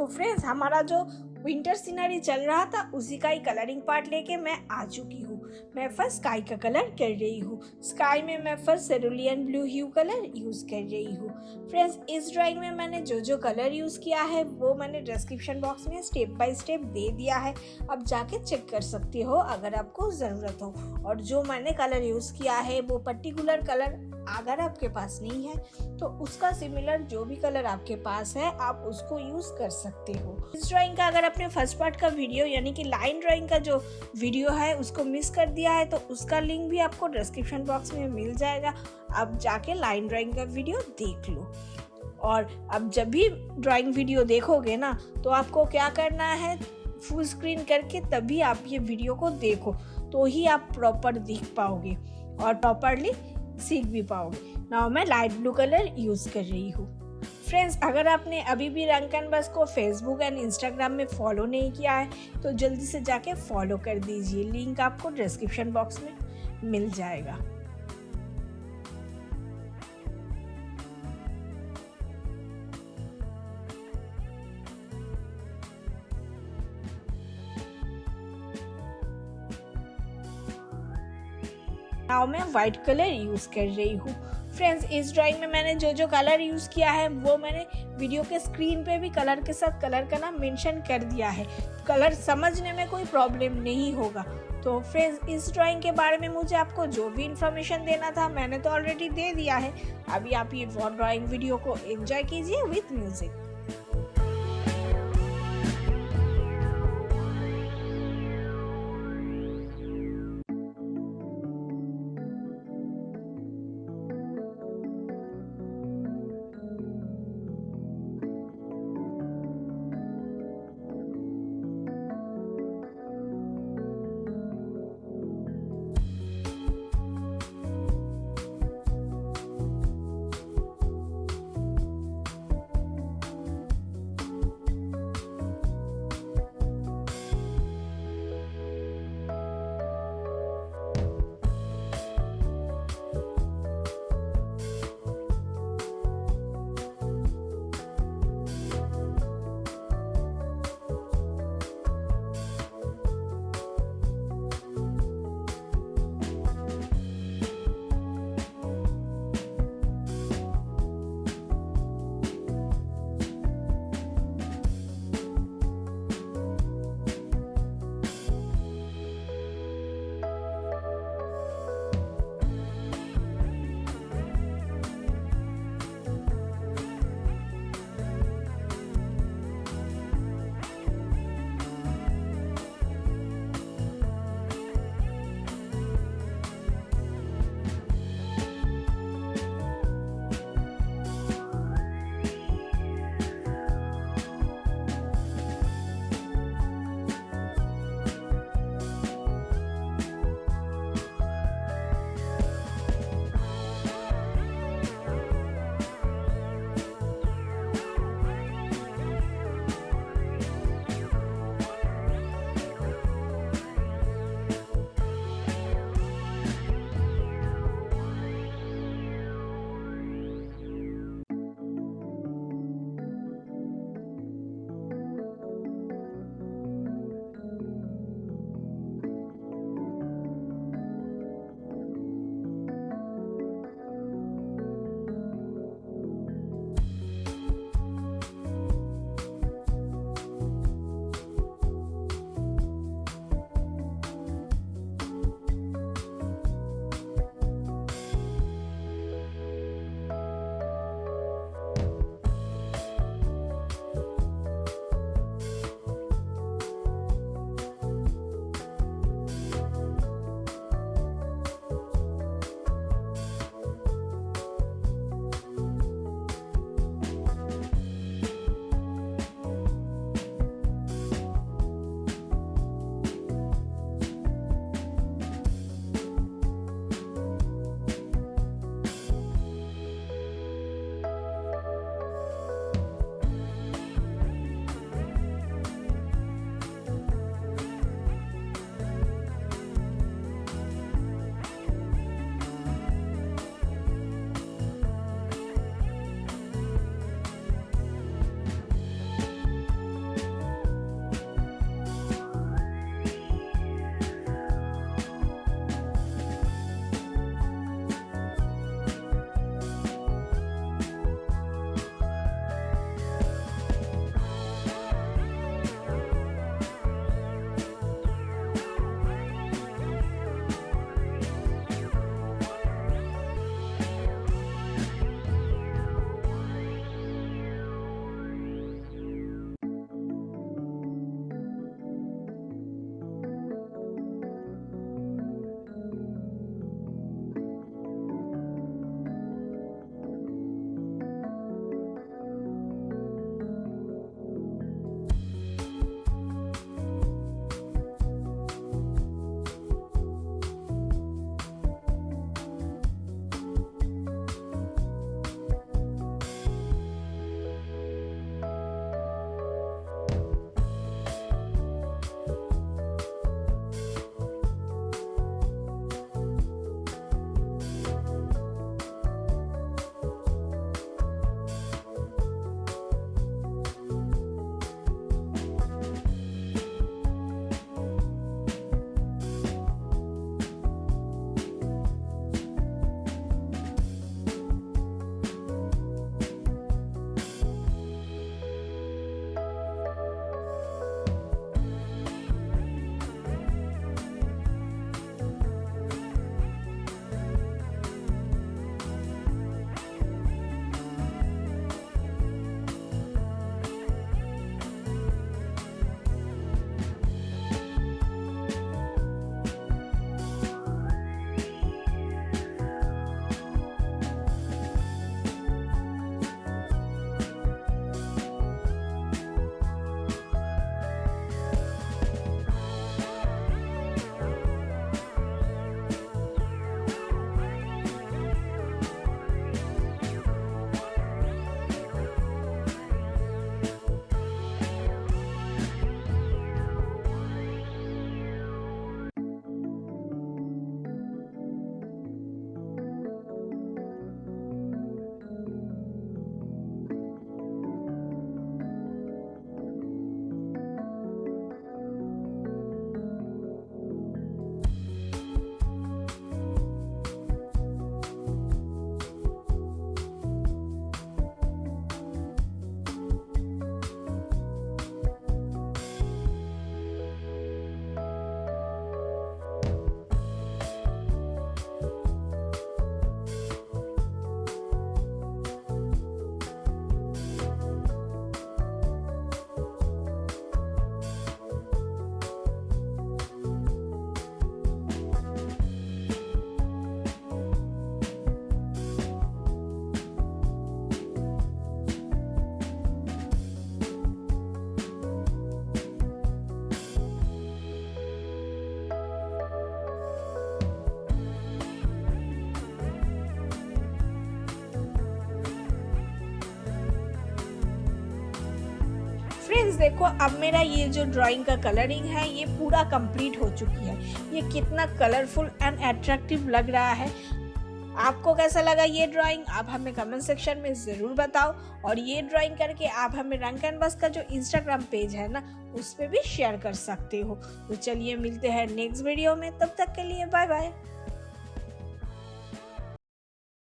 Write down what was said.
तो फ्रेंड्स हमारा जो विंटर सीनरी चल रहा था उसी का ही कलरिंग पार्ट लेके मैं आ चुकी हूँ। मैं फर्स्ट स्काई का कलर कर रही हूँ। स्काई में मैं फर्स्ट सेरुलियन ब्लू ह्यू कलर यूज़ कर रही हूँ। फ्रेंड्स इस ड्राइंग में मैंने जो कलर यूज़ किया है वो मैंने डिस्क्रिप्शन बॉक्स में स्टेप बाय स्टेप दे दिया है, आप जाके चेक कर सकते हो अगर आपको ज़रूरत हो। और जो मैंने कलर यूज़ किया है वो पर्टिकुलर कलर अगर आपके पास नहीं है तो उसका सिमिलर जो भी कलर आपके पास है आप उसको यूज़ कर सकते हो। इस ड्राइंग का अगर आपने फर्स्ट पार्ट का वीडियो यानी कि लाइन ड्राइंग का जो वीडियो है उसको मिस कर दिया है तो उसका लिंक भी आपको डिस्क्रिप्शन बॉक्स में मिल जाएगा, आप जाके लाइन ड्राइंग का वीडियो देख लो। और अब जब भी ड्राइंग वीडियो देखोगे ना तो आपको क्या करना है, फुल स्क्रीन करके तभी आप ये वीडियो को देखो, तो ही आप प्रॉपर देख पाओगे और प्रॉपरली सीख भी पाओगे। नाउ मैं लाइट ब्लू कलर यूज़ कर रही हूँ। फ्रेंड्स अगर आपने अभी भी रंग कैनवस को फेसबुक एंड इंस्टाग्राम में फॉलो नहीं किया है तो जल्दी से जाके फॉलो कर दीजिए, लिंक आपको डिस्क्रिप्शन बॉक्स में मिल जाएगा। नाउ मैं वाइट कलर यूज़ कर रही हूँ। फ्रेंड्स इस ड्राइंग में मैंने जो कलर यूज़ किया है वो मैंने वीडियो के स्क्रीन पे भी कलर के साथ कलर का नाम मेंशन कर दिया है, कलर समझने में कोई प्रॉब्लम नहीं होगा। तो फ्रेंड्स इस ड्राइंग के बारे में मुझे आपको जो भी इंफॉर्मेशन देना था मैंने तो ऑलरेडी दे दिया है। अभी आप ये ड्राइंग वीडियो को एंजॉय कीजिए विथ म्यूजिक। देखो अब मेरा ये जो ड्राइंग का कलरिंग है ये पूरा कंप्लीट हो चुकी है। ये कितना कलरफुल एंड अट्रैक्टिव लग रहा है। आपको कैसा लगा ये ड्राइंग आप हमें कमेंट सेक्शन में ज़रूर बताओ, और ये ड्राइंग करके आप हमें रंग कैनवास का जो इंस्टाग्राम पेज है ना उस पर भी शेयर कर सकते हो। तो चलिए मिलते हैं नेक्स्ट वीडियो में, तब तक के लिए बाय बाय।